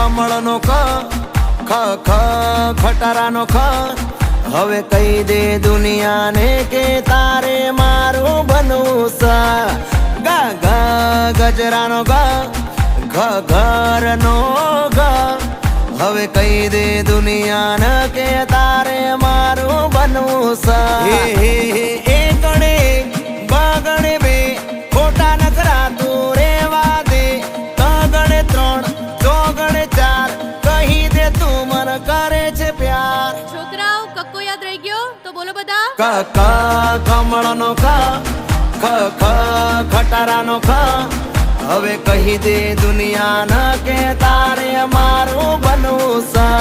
કમળનો ખ ખટારાનો ખ હવે કહી દે દુનિયાને કે તારે મારું બનવું સા ગા ગા ગજરાનો ગા ઘરનો ગા હવે કહી દે દુનિયાને કે તારે મારું બનવું સા હે હે હે એ ગણે બગણે બે ખોટા નખરા તું રેવા દે ગણે 3 ચોગણે 4 કહી દે તું મને કરે છે પ્યાર છોકરાઓ કક્કો યાદ રહી ગયો તો બોલો બધા ક કમળનો ખ ખટારાનો ખ હવે કહી દે દુનિયાને કે તારે મારું બનવું સા